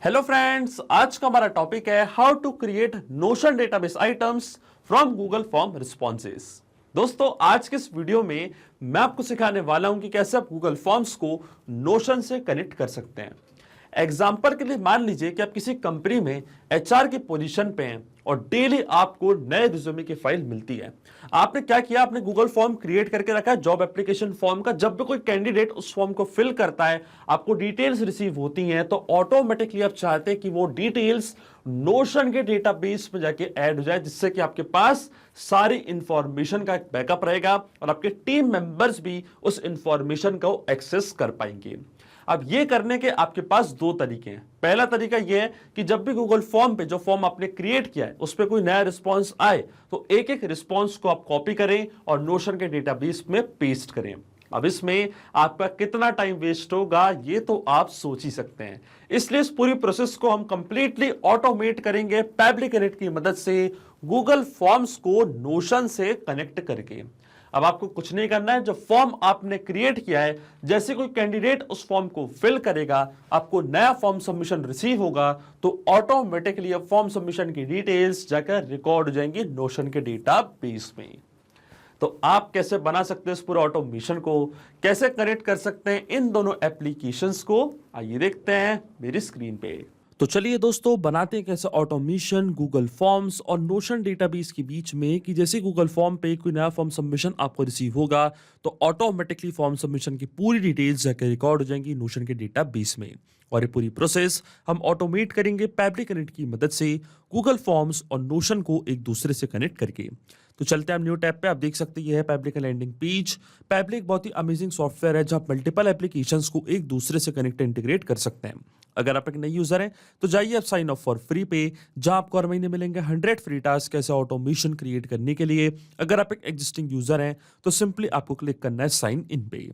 Hello friends, आज का हमारा टॉपिक है how to create Notion database items from Google form responses. दोस्तों, आज के इस वीडियो में मैं आपको सिखाने वाला हूं कि कैसे आप गूगल फॉर्म्स को नोशन से कनेक्ट कर सकते हैं। एग्जाम्पल के लिए मान लीजिए कि आप किसी कंपनी में एचआर की पोजीशन पे हैं और डेली आपको नए रिज्यूमे की फाइल मिलती है। आपने क्या किया, आपने गूगल फॉर्म क्रिएट करके रखा है जॉब एप्लीकेशन फॉर्म का। जब भी कोई कैंडिडेट उस फॉर्म को फिल करता है, आपको डिटेल्स रिसीव होती हैं, तो ऑटोमेटिकली आप चाहते हैं कि वो डिटेल्स नोशन के डेटाबेस में जाके ऐड हो जाए, जिससे कि आपके पास सारी इंफॉर्मेशन का एक बैकअप रहेगा और आपके टीम मेंबर्स भी उस इंफॉर्मेशन को एक्सेस कर पाएंगे। अब ये करने के आपके पास दो तरीके हैं। पहला तरीका ये है कि जब भी गूगल फॉर्म पे जो फॉर्म आपने क्रिएट किया है उस पर कोई नया रिस्पॉन्स आए तो एक एक रिस्पॉन्स को आप कॉपी करें और नोशन के डेटाबेस में पेस्ट करें। अब इसमें आपका कितना टाइम वेस्ट होगा ये तो आप सोच ही सकते हैं। इसलिए इस पूरी प्रोसेस को हम कंप्लीटली ऑटोमेट करेंगे पैब्लिक कनेक्ट की मदद से, गूगल फॉर्म्स को नोशन से कनेक्ट करके। अब आपको कुछ नहीं करना है, जो फॉर्म आपने क्रिएट किया है, जैसे कोई कैंडिडेट उस फॉर्म को फिल करेगा, आपको नया फॉर्म सबमिशन रिसीव होगा, तो ऑटोमेटिकली अब फॉर्म सबमिशन की डिटेल्स जाकर रिकॉर्ड हो जाएंगी नोशन के डेटाबेस में। तो आप कैसे बना सकते हैं इस पूरे ऑटोमेशन को, कैसे कनेक्ट कर सकते हैं इन दोनों एप्लीकेशंस को, आइए देखते हैं मेरी स्क्रीन पे। तो चलिए दोस्तों, बनाते हैं कैसे ऑटोमेशन गूगल फॉर्म्स और नोशन डेटाबेस के बीच में, कि जैसे गूगल फॉर्म पे कोई नया फॉर्म सबमिशन आपको रिसीव होगा तो ऑटोमेटिकली फॉर्म सबमिशन की पूरी डिटेल्स जाकर रिकॉर्ड हो जाएंगी नोशन के डेटाबेस में। और ये पूरी प्रोसेस हम ऑटोमेट करेंगे पैब्लिक कनेक्ट की मदद से, गूगल फॉर्म्स और नोशन को एक दूसरे से कनेक्ट करके। तो चलते हैं हम न्यू टैब पे। आप देख सकते हैं ये है पैब्लिक लैंडिंग पेज। पैब्लिक बहुत ही अमेजिंग सॉफ्टवेयर है जहां आप मल्टीपल एप्लीकेशंस को एक दूसरे से कनेक्ट इंटीग्रेट कर सकते हैं। अगर आप एक नई यूजर हैं तो जाइए आप साइन अप फॉर फ्री पे, जहां आपको हर महीने मिलेंगे 100 फ्री टास्क ऐसे ऑटोमेशन क्रिएट करने के लिए। अगर आप एक एग्जिस्टिंग यूजर हैं तो सिंपली आपको क्लिक करना है साइन इन पे।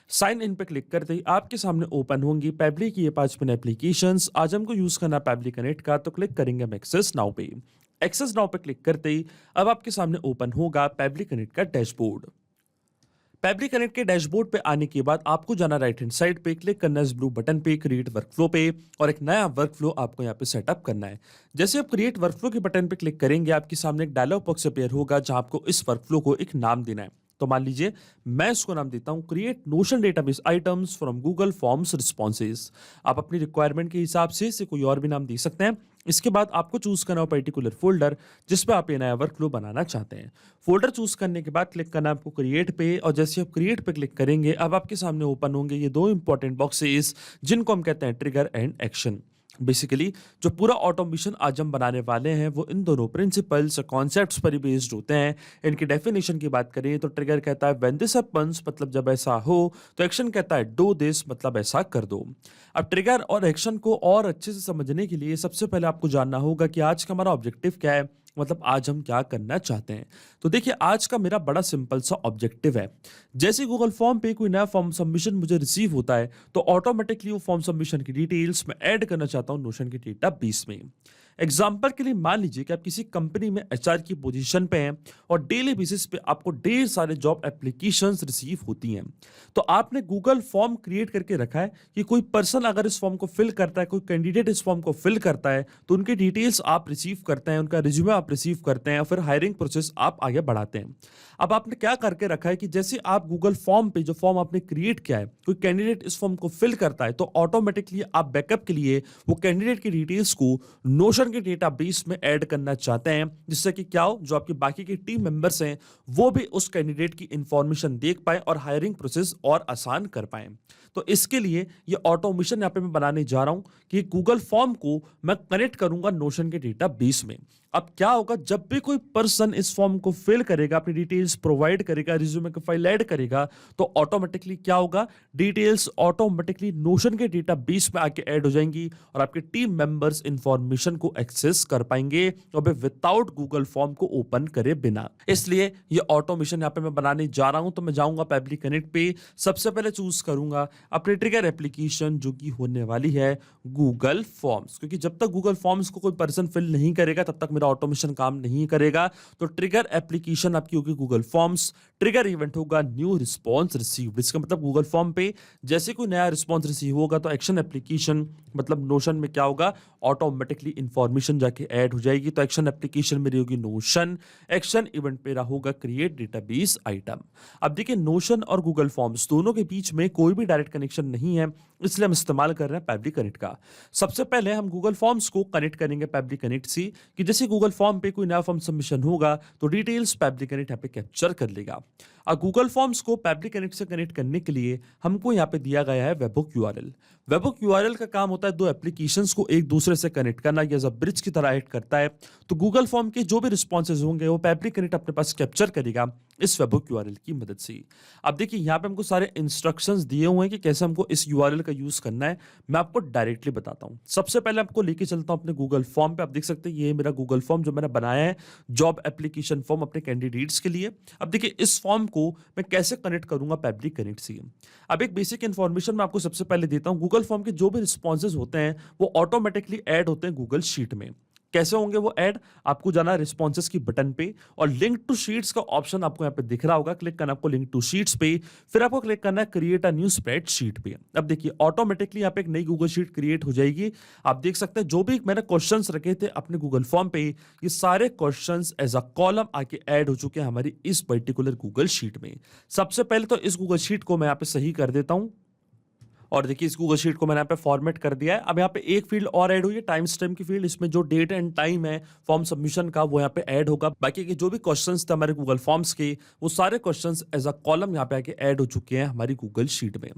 साइन इन पे क्लिक करते ही आपके सामने ओपन होंगी पैब्लिक की ये 5 एप्लीकेशंस। आज हमको यूज करना पैब्लिक कनेक्ट का, तो क्लिक करेंगे हम एक्सेस नाउ पे। एक्सेस नाउ पे क्लिक करते ही अब आपके सामने ओपन होगा पैब्लिक कनेक्ट का डैशबोर्ड। पैब्लिक कनेक्ट के डैशबोर्ड पे आने के बाद आपको जाना राइट हैंड साइड पे, क्लिक करना है इस ब्लू बटन पे क्रिएट वर्कफ्लो पे, और एक नया वर्कफ्लो आपको यहाँ पे सेटअप करना है। जैसे आप क्रिएट वर्कफ्लो के बटन पे क्लिक करेंगे, आपके सामने एक डायलॉग बॉक्स अपीयर होगा जहां आपको इस वर्कफ्लो को एक नाम देना है। तो मान लीजिए मैं इसको नाम देता हूं create Notion database items from Google forms responses. आप अपनी रिक्वायरमेंट के हिसाब से इसे कोई और भी नाम दे सकते हैं। इसके बाद आपको चूज करना हो पर्टिकुलर फोल्डर जिस पे आप ये नया वर्कफ्लो बनाना चाहते हैं। फोल्डर चूज करने के बाद क्लिक करना है आपको क्रिएट पे, और जैसे आप क्रिएट पे क्लिक करेंगे अब आपके सामने ओपन होंगे ये दो इंपॉर्टेंट बॉक्सेस जिनको हम कहते हैं ट्रिगर एंड एक्शन। बेसिकली जो पूरा ऑटोमेशन आज हम बनाने वाले हैं वो इन दोनों प्रिंसिपल्स कॉन्सेप्ट्स पर ही बेस्ड होते हैं। इनकी डेफिनेशन की बात करें तो ट्रिगर कहता है व्हेन दिस हैपेंस, मतलब जब ऐसा हो, तो एक्शन कहता है डू दिस, मतलब ऐसा कर दो। अब ट्रिगर और एक्शन को और अच्छे से समझने के लिए सबसे पहले आपको जानना होगा कि आज का हमारा ऑब्जेक्टिव क्या है, मतलब आज हम क्या करना चाहते हैं। तो देखिए, आज का मेरा बड़ा सिंपल सा ऑब्जेक्टिव है। जैसे गूगल फॉर्म पे कोई नया फॉर्म सबमिशन मुझे रिसीव होता है तो ऑटोमेटिकली वो फॉर्म सबमिशन की डिटेल्स मैं ऐड करना चाहता हूं नोशन के डेटाबेस में। एग्जाम्पल के लिए मान लीजिए कि आप किसी कंपनी में एचआर की पोजीशन पे हैं और डेली बेसिस पे आपको ढेर सारे जॉब एप्लीकेशंस रिसीव होती हैं। तो आपने गूगल फॉर्म क्रिएट करके रखा है कि कोई पर्सन अगर इस फॉर्म को फिल करता है, कोई कैंडिडेट इस फॉर्म को फिल करता है, तो उनकी डिटेल्स आप रिसीव करते हैं, उनका रिज्यूमे आप रिसीव करते हैं और फिर हायरिंग प्रोसेस आप आगे बढ़ाते हैं। अब आपने क्या करके रखा है कि जैसे आप गूगल फॉर्म पे जो फॉर्म आपने क्रिएट किया है, कोई कैंडिडेट इस फॉर्म को फिल करता है, तो ऑटोमेटिकली आप बैकअप के लिए वो कैंडिडेट की डिटेल्स को नोशन के डेटाबेस में ऐड करना चाहते हैं, जिससे कि क्या हो, जो आपके बाकी के टीम मेंबर्स हैं वो भी उस कैंडिडेट की इंफॉर्मेशन देख पाए और हायरिंग प्रोसेस और आसान कर पाए। तो इसके लिए ये ऑटोमेशन यहाँ पे मैं बनाने जा रहा हूं कि गूगल फॉर्म को मैं कनेक्ट करूंगा नोशन के डेटाबेस में। अब क्या होगा, जब भी कोई पर्सन इस फॉर्म को फिल करेगा, अपनी डिटेल्स प्रोवाइड करेगा, रिज्यूमे की फाइल ऐड करेगा, तो ऑटोमेटिकली क्या होगा, डिटेल्स ऑटोमेटिकली नोशन के डेटाबेस में आके ऐड हो जाएंगी और आपके टीम मेंबर्स इंफॉर्मेशन को एक्सेस कर पाएंगे और विदाउट गूगल फॉर्म को ओपन करे बिना। इसलिए ये ऑटोमेशन यहाँ पे मैं बनाने जा रहा हूं। तो मैं जाऊंगा पैब्लिक कनेक्ट पे, सबसे पहले चूज करूंगा अपने ट्रिगर एप्लीकेशन जो कि होने वाली है गूगल फॉर्म्स, क्योंकि जब तक गूगल फॉर्म्स को कोई पर्सन फिल नहीं करेगा तब तक मेरा मेरा ऑटोमेशन काम नहीं करेगा तो ट्रिगर एप्लीकेशन आपकी होगी गूगल फॉर्म्स, ट्रिगर इवेंट होगा न्यू रिस्पॉन्स रिसीव्ड। इसका मतलब गूगल फॉर्म पे जैसे कोई नया रिस्पॉन्स रिसीव होगा तो एक्शन एप्लीकेशन मतलब नोशन में क्या होगा, ऑटोमेटिकली इंफॉर्मेशन जाके ऐड हो जाएगी। तो एक्शन एप्लीकेशन मेरी होगी नोशन, एक्शन इवेंट मेरा होगा क्रिएट डेटाबेस आइटम। अब देखिए नोशन और गूगल फॉर्म्स दोनों के बीच में कोई भी डायरेक्ट कनेक्शन नहीं है, इसलिए हम इस्तेमाल कर रहे हैं पैबली कनेक्ट का। सबसे पहले हम गूगल फॉर्म्स को कनेक्ट करेंगे पैबली कनेक्ट से कि जैसे गूगल फॉर्म पे कोई नया फॉर्म सबमिशन होगा तो डिटेल्स पैबली कनेक्ट यहाँ पे कैप्चर कर लेगा। और गूगल फॉर्म्स को पैबली कनेक्ट से कनेक्ट करने के लिए हमको यहाँ पे दिया गया है वेबहुक यूआरएल। वेबहुक यूआरएल का काम होता है दो एप्लीकेशंस को एक दूसरे से कनेक्ट करना, ये एज अ ब्रिज की तरह ऐड करता है। तो गूगल फॉर्म के जो भी रिस्पॉन्सेज होंगे वो पैबली कनेक्ट अपने पास कैप्चर करेगा इस वेबहुक यूआरएल की मदद से। अब देखिए यहाँ पे हमको सारे इंस्ट्रक्शंस दिए हुए हैं कि कैसे हमको इस यूआरएल का यूज करना है, मैं आपको डायरेक्टली बताता हूँ। सबसे पहले आपको लेके चलता हूँ अपने गूगल फॉर्म पे। आप देख सकते हैं ये मेरा गूगल फॉर्म जो मैंने बनाया है, जॉब एप्लीकेशन फॉर्म अपने कैंडिडेट्स के लिए। अब देखिए इस फॉर्म को मैं कैसे कनेक्ट करूंगा पैबली कनेक्ट से। अब एक बेसिक इन्फॉर्मेशन मैं आपको सबसे पहले देता हूं, गूगल फॉर्म के जो भी रिस्पॉन्सेज होते हैं वो ऑटोमेटिकली ऐड होते हैं गूगल शीट में। कैसे होंगे वो ऐड, आपको जाना रिस्पॉन्सेज की बटन पे और लिंक टू शीट्स का ऑप्शन आपको यहाँ पे दिख रहा होगा, क्लिक करना आपको लिंक टू शीट्स पे, फिर आपको क्लिक करना है क्रिएट अ न्यू स्प्रेडशीट पे। अब देखिए ऑटोमेटिकली यहाँ पे एक नई गूगल शीट क्रिएट हो जाएगी। आप देख सकते हैं जो भी मैंने क्वेश्चंस रखे थे अपने गूगल फॉर्म पे, ये सारे क्वेश्चंस एज अ कॉलम आके ऐड हो चुके हैं हमारी इस पर्टिकुलर गूगल शीट में। सबसे पहले तो इस गूगल शीट को मैं यहाँ पे सही कर देता हूँ और देखिए इस गूगल शीट को मैंने यहाँ पे फॉर्मेट कर दिया है। अब यहाँ पे एक फील्ड और ऐड हुई है, टाइम स्टैम्प की फील्ड। इसमें जो डेट एंड टाइम है फॉर्म सबमिशन का वो यहाँ पे ऐड होगा। बाकी के जो भी क्वेश्चंस थे हमारे गूगल फॉर्म्स के वो सारे क्वेश्चंस एज अ कॉलम यहाँ पे आके ऐड हो चुके हैं हमारी गूगल शीट में।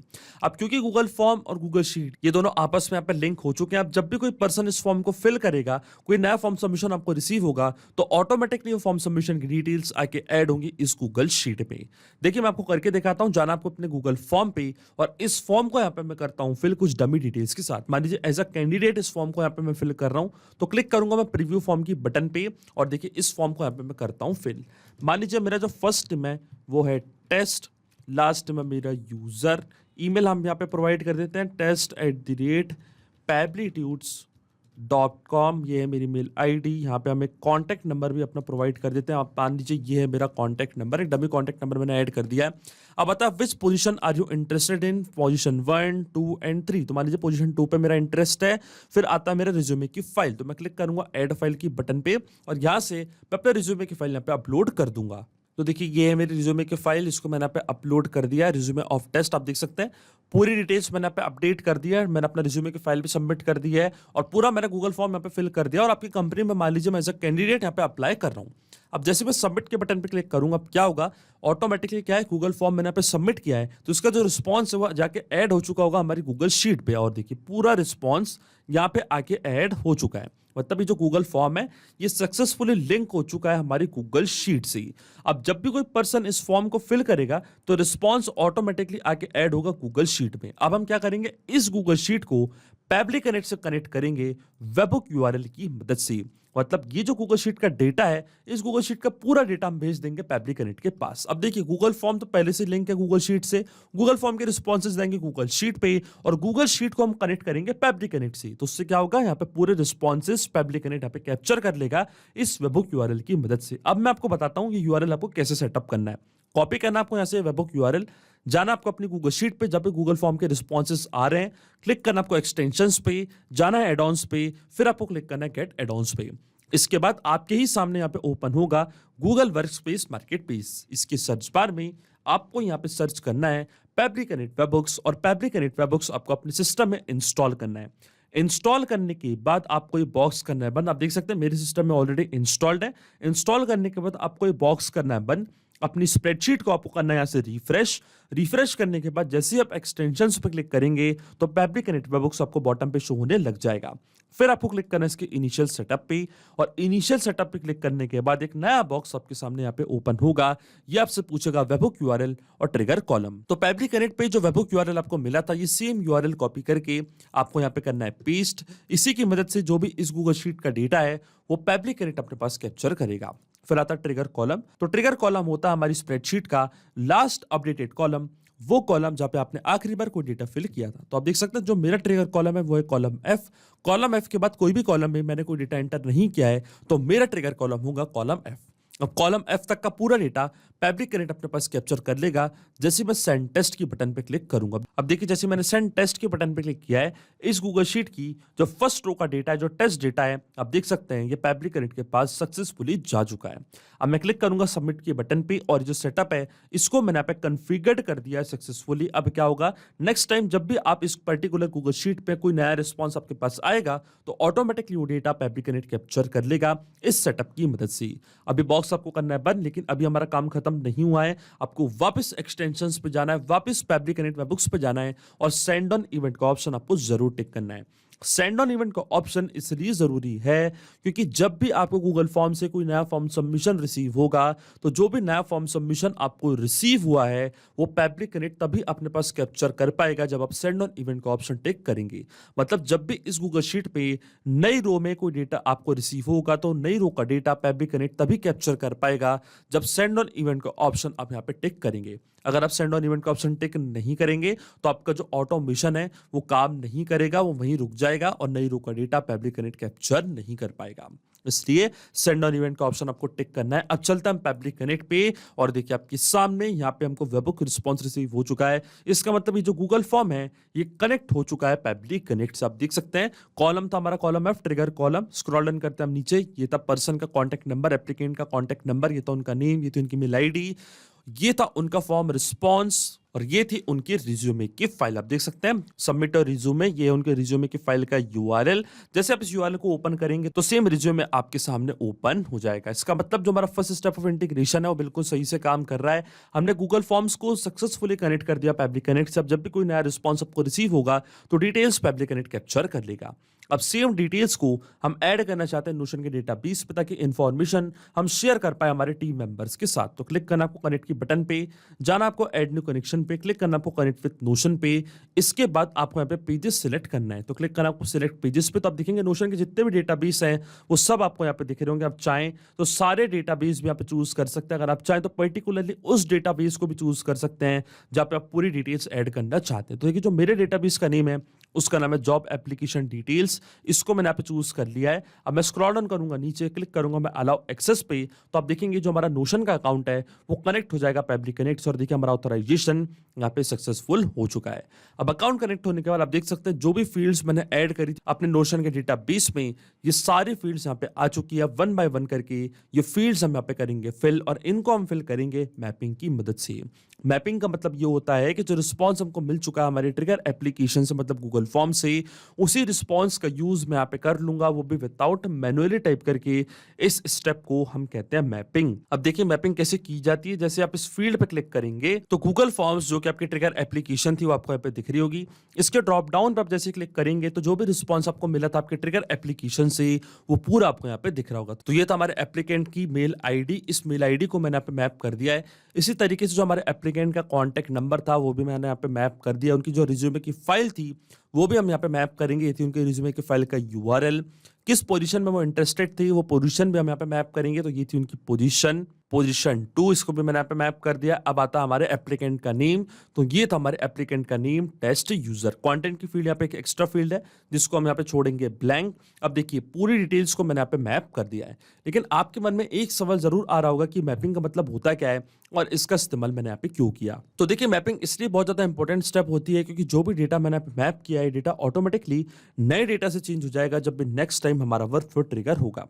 अब क्योंकि गूगल फॉर्म और गूगल शीट ये दोनों आपस में यहाँ पे लिंक हो चुके हैं, अब जब भी कोई पर्सन इस फॉर्म को फिल करेगा, कोई नया फॉर्म सबमिशन आपको रिसीव होगा तो ऑटोमेटिकली वो फॉर्म सबमिशन की डिटेल्स आके ऐड होंगी इस गूगल शीट पे। देखिए मैं आपको करके दिखाता हूँ, जाना आपको अपने गूगल फॉर्म पे और इस फॉर्म को यहाँ पे मैं करता हूँ फिल कुछ डमी डिटेल्स के साथ। मान लीजिए एज अ कैंडिडेट इस फॉर्म को यहाँ पे मैं फिल कर रहा हूँ तो क्लिक करूंगा मैं प्रीव्यू फॉर्म की बटन पे और देखिए इस फॉर्म को यहाँ पे मैं करता हूँ फिल। मान लीजिए मेरा जो फर्स्ट नेम है वो है टेस्ट, लास्ट में मेरा यूजर, ईमेल हम यहाँ पे प्रोवाइड कर देते हैं test@pablitudes.com, ये है मेरी मेल आईडी। यहाँ पे हम एक कॉन्टैक्ट नंबर भी अपना प्रोवाइड कर देते हैं। आप मान लीजिए ये है मेरा कॉन्टैक्ट नंबर, एक डमी कॉन्टैक्ट नंबर मैंने ऐड कर दिया है। अब बता which position are you interested in, position 1, 2 and 3। तो मान लीजिए पोजीशन 2 पे मेरा इंटरेस्ट है। फिर आता है मेरा रिज्यूमे की फाइल, तो मैं क्लिक करूंगा ऐड फाइल की बटन पे और यहाँ से मैं अपने रिज्यूमे की फाइल यहाँ पे अपलोड कर दूंगा। तो देखिए ये है मेरी रिज्यूमे की फाइल, इसको मैंने यहाँ पे अपलोड कर दिया। रिज्यूमे ऑफ टेस्ट आप देख सकते हैं पूरी डिटेल्स मैंने यहाँ पे अपडेट कर दिया है, मैंने अपना रिज्यूमे की फाइल भी सबमिट कर दिया है और पूरा मैंने गूगल फॉर्म यहाँ पे फिल कर दिया और आपकी कंपनी में मान लीजिए मैं एज अ कैंडिडेट यहाँ पे अप्लाई कर रहा हूँ। अब जैसे मैं सबमिट के बटन पे क्लिक करूंगा क्या होगा, ऑटोमेटिकली क्या है गूगल फॉर्म मैंने यहाँ पे सबमिट किया है तो इसका जो रिस्पॉन्स है वो जाके ऐड हो चुका होगा हमारी गूगल शीट पे और देखिए पूरा रिस्पॉन्स यहाँ पे आके ऐड हो चुका है। मतलब ये जो गूगल फॉर्म है ये सक्सेसफुली लिंक हो चुका है हमारी गूगल शीट से। अब जब भी कोई पर्सन इस फॉर्म को फिल करेगा तो रिस्पॉन्स ऑटोमेटिकली आके ऐड होगा गूगल शीट में। अब हम क्या करेंगे, इस गूगल शीट को पैबली कनेक्ट से कनेक्ट करेंगे वेबहुक यूआरएल की मदद से। मतलब ये जो गूगल शीट का डेटा है, इस गूगल शीट का पूरा डेटा हम भेज देंगे पैबली कनेक्ट के पास। अब देखिए गूगल फॉर्म तो पहले से लिंक है गूगल शीट से, गूगल फॉर्म के रिस्पॉन्सेज देंगे गूगल शीट पे और गूगल शीट को हम कनेक्ट करेंगे पैबली कनेक्ट से। तो उससे क्या होगा, यहाँ पे पूरे रिस्पॉन्सेज पैबली कनेक्ट यहाँ पे कैप्चर कर लेगा इस वेबहुक यूआरएल की मदद से। अब मैं आपको बताता हूँ ये यूआरएल आपको कैसे सेटअप करना है। कॉपी करना आपको यहाँ से वेबहुक यूआरएल, जाना आपको अपनी गूगल शीट पे, जब भी गूगल फॉर्म के रिस्पॉन्सेज आ रहे हैं क्लिक करना आपको एक्सटेंशंस पे, जाना है एड-ऑन्स पे, फिर आपको क्लिक करना है गेट एड-ऑन्स पे। इसके बाद आपके ही सामने यहाँ पे ओपन होगा गूगल वर्कस्पेस मार्केटप्लेस। इसके सर्च बार में आपको यहाँ पे सर्च करना है पैबली कनेक्ट वेबहुक्स और पैबली कनेक्ट वेबहुक्स आपको अपने सिस्टम में इंस्टॉल करना है। इंस्टॉल करने के बाद आपको ये बॉक्स करना है बंद। आप देख सकते हैं मेरे सिस्टम में ऑलरेडी इंस्टॉल्ड है। इंस्टॉल करने के बाद आपको ये बॉक्स करना है बंद। अपनी स्प्रेडशीट को आपको करना है यहाँ से रिफ्रेश करने के बाद जैसे ही आप एक्सटेंशंस पे क्लिक करेंगे तो पैबली कनेक्ट वेबहुक्स आपको बॉटम पे शो होने लग जाएगा। फिर आपको क्लिक करना है इसके इनिशियल सेटअप पे और इनिशियल सेटअप पे क्लिक करने के बाद एक नया बॉक्स आपके सामने यहाँ पे ओपन होगा। ये आपसे पूछेगा वेबहुक यूआरएल और ट्रिगर कॉलम। तो पैबली कनेक्ट पे जो वेबहुक यूआरएल आपको मिला था ये सेम यूआरएल कॉपी करके आपको यहाँ पे करना है पेस्ट। इसी की मदद से जो भी इस गूगल शीट का डेटा है वो पैबली कनेक्ट अपने पास कैप्चर करेगा। फिर आता है ट्रिगर कॉलम। तो ट्रिगर कॉलम होता है हमारी स्प्रेडशीट का लास्ट अपडेटेड कॉलम वो कॉलम जहाँ पे आपने आखिरी बार कोई डेटा फिल किया था। तो आप देख सकते हैं जो मेरा ट्रिगर कॉलम है वो है कॉलम एफ। कॉलम एफ के बाद कोई भी कॉलम में मैंने कोई डेटा एंटर नहीं किया है तो मेरा ट्रिगर कॉलम होगा कॉलम एफ। अब कॉलम एफ तक का पूरा डेटा फैब्रिक कनेक्ट अपने पास कैप्चर कर लेगा जैसे मैं सेंड टेस्ट की बटन पे क्लिक करूंगा। अब देखिए जैसे मैंने सेंड टेस्ट के बटन पे क्लिक किया है, इस गूगल शीट की जो फर्स्ट रो का डेटा है, जो टेस्ट डेटा है, आप देख सकते हैं ये फैब्रिक कनेक्ट के पास सक्सेसफुली जा चुका है। अब मैं क्लिक करूंगा सबमिट के बटन पे और जो सेटअप है इसको मैंने यहाँ पे कॉन्फ़िगर्ड कर दिया है सक्सेसफुली। अब क्या होगा, नेक्स्ट टाइम जब भी आप इस पर्टिकुलर गूगल शीट पे कोई नया रिस्पॉन्स आपके पास आएगा तो ऑटोमेटिकली वो डेटा फैब्रिक कनेक्ट कैप्चर कर लेगा इस सेटअप की मदद से। अभी बॉक्स आपको करना है बंद, लेकिन अभी हमारा काम खत्म नहीं हुआ है। आपको वापस एक्सटेंशंस पे जाना है, वापस फैब्रिक कनेक्ट वेबबुक्स पे जाना है और सेंड ऑन इवेंट का ऑप्शन आपको जरूर टिक करना है। सेंड ऑन इवेंट का ऑप्शन इसलिए जरूरी है क्योंकि जब भी आपको गूगल फॉर्म से कोई नया फॉर्म सबमिशन रिसीव होगा तो जो भी नया फॉर्म सबमिशन आपको रिसीव हुआ है वो फैब्रिक कनेक्ट तभी अपने पास कैप्चर कर पाएगा जब आप सेंड ऑन इवेंट का ऑप्शन टिक करेंगे। मतलब जब भी इस गूगल शीट पे नई रो में कोई डेटा आपको रिसीव होगा तो नई रो का डेटा फैब्रिक कनेक्ट तभी कैप्चर कर पाएगा जब सेंड ऑन इवेंट का ऑप्शन आप यहाँ पे टिक करेंगे। अगर आप सेंड ऑन इवेंट का ऑप्शन टिक नहीं करेंगे तो आपका जो ऑटोमेशन है वो काम नहीं करेगा, वो वहीं रुक जाएगा और नई रो का डेटा फैब्रिक कनेक्ट कैप्चर नहीं कर पाएगा। इसलिए सेंड ऑन इवेंट का ऑप्शन आपको टिक करना है। अब चलते हैं फैब्रिक कनेक्ट पे और देखिए आपके सामने यहाँ पे हमको वेबबुक रिस्पॉन्स रिसीव हो चुका है। इसका मतलब ये जो गूगल फॉर्म है ये कनेक्ट हो चुका है फैब्रिक कनेक्ट से। आप देख सकते हैं कॉलम था हमारा column F, trigger column. Scroll down करते हैं हम नीचे, ये था पर्सन का कॉन्टैक्ट नंबर, एप्लीकेंट का कॉन्टैक्ट नंबर, ये था उनका नेम, ये थी उनकी मेल आईडी, ये था उनका फॉर्म रिस्पॉन्स और ये थी उनकी रिज्यूमे की फाइल। आप देख सकते हैं सबमिट और रिज्यूमे, ये उनके रिज्यूमे की फाइल का यूआरएल। जैसे आप इस यूआरएल को ओपन करेंगे तो सेम रिज्यूमे आपके सामने ओपन हो जाएगा। इसका मतलब जो हमारा फर्स्ट स्टेप ऑफ इंटीग्रेशन है वो बिल्कुल सही से काम कर रहा है। हमने गूगल फॉर्म्स को सक्सेसफुली कनेक्ट कर दिया फैब्रिक कनेक्ट से। अब जब भी कोई नया रिस्पॉन्स आपको रिसीव होगा तो डिटेल्स फैब्रिक कनेक्ट कैप्चर कर लेगा। अब सेम डिटेल्स को हम ऐड करना चाहते हैं नोशन के डेटाबेस पे ताकि इंफॉर्मेशन हम शेयर कर पाए हमारे टीम मेंबर्स के साथ। तो क्लिक करना आपको कनेक्ट की बटन पे, जाना आपको ऐड न्यू कनेक्शन पे, क्लिक करना आपको कनेक्ट विद नोशन पे। इसके बाद आपको यहाँ पे पेजेस सिलेक्ट करना है, तो क्लिक करना आपको सिलेक्ट पेजेस पे। तो आप देखेंगे नोशन के जितने भी डेटाबेस हैं वो सब आपको यहाँ पे दिख रहे होंगे। आप चाहें तो सारे डेटाबेस भी यहाँ पे चूज कर सकते हैं। अगर आप चाहें तो पर्टिकुलरली उस डेटाबेस को भी चूज कर सकते हैं जहाँ पे आप पूरी डिटेल्स ऐड करना चाहते हैं। तो देखिए जो मेरे डेटाबेस का नेम है उसका नाम है जॉब एप्लीकेशन डिटेल्स, इसको मैंने यहाँ पे चूज कर लिया है। अब मैं स्क्रॉल डाउन करूंगा नीचे, क्लिक करूंगा मैं अलाउ एक्सेस पे, तो आप देखेंगे जो हमारा नोशन का अकाउंट है वो कनेक्ट हो जाएगा फैब्रिक कनेक्ट से और देखिए हमारा ऑथराइजेशन यहाँ पे सक्सेसफुल हो चुका है। अब अकाउंट कनेक्ट होने के बाद आप देख सकते हैं जो भी फील्ड्स मैंने ऐड करी थी अपने नोशन के डेटाबेस में, ये सारी फील्ड्स यहाँ पे आ चुकी है। वन बाय वन करके ये फील्ड्स हम यहाँ पे करेंगे फिल और इनको हम फिल करेंगे मैपिंग की मदद से। मैपिंग का मतलब ये होता है कि जो रिस्पॉन्स हमको मिल चुका है हमारे ट्रिगर एप्लीकेशन से, मतलब गूगल फॉर्म से, उसी रिस्पॉन्स का यूज मैं यहाँ पे कर लूंगा, वो भी विदाउट मैनुअली टाइप करके। इस स्टेप को हम कहते हैं मैपिंग। अब देखिए मैपिंग कैसे की जाती है। जैसे आप इस फील्ड पे क्लिक करेंगे तो गूगल फॉर्म्स जो कि आपकी ट्रिगर एप्लीकेशन थी वो आपको यहाँ पे दिख रही होगी। इसके ड्रॉप डाउन पर आप जैसे क्लिक करेंगे तो जो भी रिस्पॉन्स आपको मिला था आपके ट्रिगर एप्लीकेशन से वो पूरा आपको यहाँ पे दिख रहा होगा। तो ये था हमारे एप्लीकेंट की मेल आईडी, इस मेल आईडी को मैंने यहाँ पे मैप कर दिया है। इसी तरीके से जो हमारे एप्लीकेंट का कॉन्टैक्ट नंबर था वो भी मैंने यहाँ पे मैप कर दिया। उनकी जो रिज्यूमे की फाइल थी वो भी हम यहाँ पे मैप करेंगे। ये थी उनके रिज्यूमे की फाइल का यूआरएल, किस पोजीशन में वो इंटरेस्टेड थी वो पोजीशन भी हम यहाँ पे मैप करेंगे। तो ये थी उनकी पोजीशन 2, इसको भी मैंने यहाँ पे मैप कर दिया। अब आता हमारे एप्लीकेंट का नेम, तो ये था हमारे एप्लीकेंट का नेम टेस्ट यूजर। कंटेंट की फील्ड यहाँ पे एक एक्स्ट्रा फील्ड है जिसको हम यहाँ पे छोड़ेंगे ब्लैंक। अब देखिए पूरी डिटेल्स को मैंने यहाँ पे मैप कर दिया है, लेकिन आपके मन में एक सवाल जरूर आ रहा होगा कि मैपिंग का मतलब होता क्या है और इसका इस्तेमाल मैंने यहाँ पे क्यों किया। तो देखिए मैपिंग इसलिए बहुत ज्यादा इंपॉर्टेंट स्टेप होती है क्योंकि जो भी डेटा मैंने यहाँ पे मैप किया है डेटा ऑटोमेटिकली नए डेटा से चेंज हो जाएगा जब भी नेक्स्ट टाइम हमारा वर्कफ्लो ट्रिगर होगा।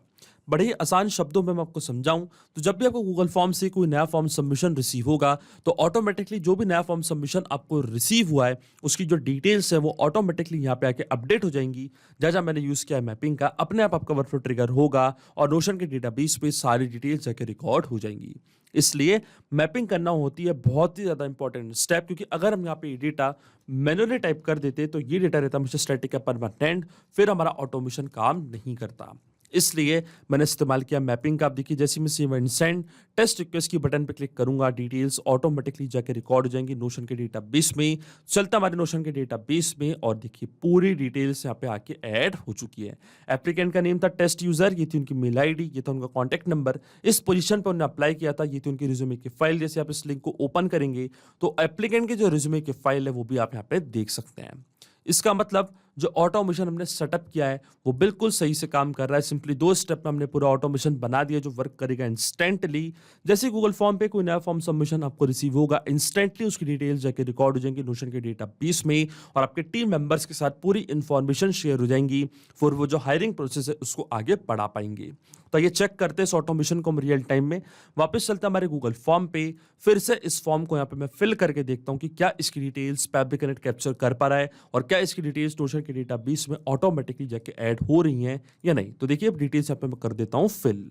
बड़े ही आसान शब्दों में मैं आपको समझाऊं तो जब भी आपको गूगल फॉर्म से कोई नया फॉर्म सबमिशन रिसीव होगा तो ऑटोमेटिकली जो भी नया फॉर्म सबमिशन आपको रिसीव हुआ है उसकी जो डिटेल्स है वो ऑटोमेटिकली यहाँ पे आके अपडेट हो जाएंगी। जहाँ मैंने यूज किया है मैपिंग का, अपने आप आपका वर्कफ्लो ट्रिगर होगा और नोशन के डेटाबेस पे सारी डिटेल्स जाके रिकॉर्ड हो जाएंगी। इसलिए मैपिंग करना होती है बहुत ही ज्यादा इंपॉर्टेंट स्टेप, क्योंकि अगर हम यहाँ पे डेटा मैनुअली टाइप कर देते तो ये डेटा रहता हमेशा स्टैटिक या परमानेंट, फिर हमारा ऑटोमेशन काम नहीं करता। इसलिए मैंने इस्तेमाल किया मैपिंग का। आप देखिए जैसे मैं save and send test request की बटन पे क्लिक करूंगा, डिटेल्स ऑटोमेटिकली जाके रिकॉर्ड हो जाएंगी नोशन के डेटाबेस में। चलता हमारे नोशन के डेटाबेस में और देखिए पूरी डिटेल्स यहाँ पे आके ऐड हो चुकी है। एप्लीकेंट का नेम था टेस्ट यूजर, ये थी उनकी मेल आईडी, ये था उनका कॉन्टैक्ट नंबर, इस पोजीशन पे उन्होंने अप्लाई किया था, ये थी उनकी रिज्यूमे की फाइल। जैसे आप इस लिंक को ओपन करेंगे तो एप्लीकेंट की जो रिज्यूमे की फाइल है वो भी आप यहाँ पे देख सकते हैं। इसका मतलब जो ऑटोमेशन हमने सेटअप किया है वो बिल्कुल सही से काम कर रहा है। सिंपली 2 स्टेप में हमने पूरा ऑटोमेशन बना दिया जो वर्क करेगा इंस्टेंटली। जैसे गूगल फॉर्म पे कोई नया फॉर्म सबमिशन आपको रिसीव होगा, इंस्टेंटली उसकी डिटेल्स जाके रिकॉर्ड हो जाएंगी नोशन के डेटाबेस में और आपके टीम मेंबर्स के साथ पूरी इंफॉर्मेशन शेयर हो जाएंगी। फिर वो जो हायरिंग प्रोसेस है उसको आगे बढ़ा पाएंगे। तो ये चेक करते हैं इस ऑटोमेशन को हम रियल टाइम में। वापस चलते हैं हमारे गूगल फॉर्म पे, फिर से इस फॉर्म को यहाँ पे मैं फिल करके देखता हूँ कि क्या इसकी डिटेल्स फैब्रिक कनेक्ट कैप्चर कर पा रहा है और क्या इसकी डिटेल्स नोशन के डेटाबेस में ऑटोमेटिकली जाके ऐड हो रही हैं या नहीं। तो देखिए अब डिटेल्स यहाँ पे मैं कर देता हूँ फिल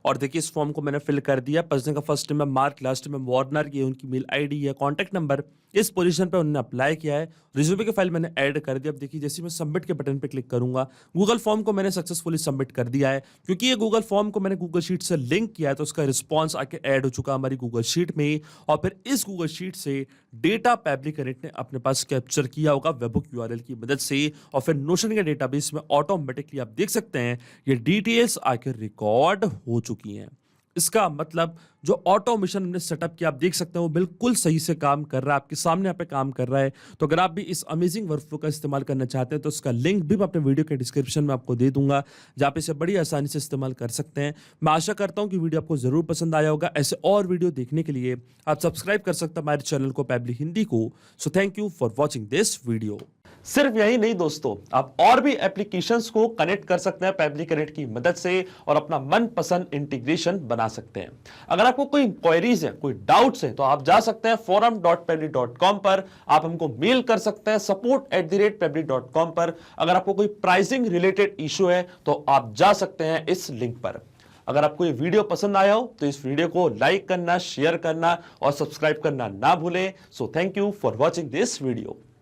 और देखिए इस फॉर्म को मैंने फिल कर दिया। पर्सन का फर्स्ट नेम है मार्क, लास्ट नेम वार्नर, ये उनकी मेल आईडी है, कॉन्टैक्ट नंबर, इस पोजीशन पे उन्होंने अप्लाई किया है। रिज्यूमे की फाइल मैंने ऐड कर दिया। अब देखिए जैसे मैं सबमिट के बटन पे क्लिक करूंगा, गूगल फॉर्म को मैंने सक्सेसफुली सबमिट कर दिया है। क्योंकि ये गूगल फॉर्म को मैंने गूगल शीट से लिंक किया है तो उसका रिस्पॉन्स आके ऐड हो चुका हमारी गूगल शीट में और फिर इस गूगल शीट से डेटा फैब्रिक कनेक्ट ने अपने पास कैप्चर किया होगा वेबहुक यूआरएल की मदद से और फिर नोशन के डेटाबेस में ऑटोमेटिकली आप देख सकते हैं ये डिटेल्स आके रिकॉर्ड हो चुकी हैं। इसका मतलब जो ऑटोमेशन हमने सेटअप किया आप देख सकते हैं वो बिल्कुल सही से काम कर रहा है, आपके सामने यहाँ पे काम कर रहा है। तो अगर आप भी इस अमेजिंग वर्कफ्लो का इस्तेमाल करना चाहते हैं तो उसका लिंक भी मैं अपने वीडियो के डिस्क्रिप्शन में आपको दे दूंगा, जहाँ पे इसे बड़ी आसानी से इस्तेमाल कर सकते हैं। मैं आशा करता हूँ कि वीडियो आपको जरूर पसंद आया होगा। ऐसे और वीडियो देखने के लिए आप सब्सक्राइब कर सकते हैं हमारे चैनल को पैबली हिंदी को। So thank you for watching this video. सिर्फ यही नहीं दोस्तों, आप और भी एप्लीकेशंस को कनेक्ट कर सकते हैं पैबली कनेक्ट की मदद से और अपना मनपसंद इंटीग्रेशन बना सकते हैं। अगर आपको कोई इंक्वायरीज है, कोई डाउट्स है तो आप जा सकते हैं forum.pebly.com पर, आप हमको मेल कर सकते हैं support@pebly.com पर। अगर आपको कोई प्राइसिंग रिलेटेड इशू है तो आप जा सकते हैं इस लिंक पर। अगर आपको ये वीडियो पसंद आया हो तो इस वीडियो को लाइक करना, शेयर करना और सब्सक्राइब करना ना भूलें। So thank you for watching this video.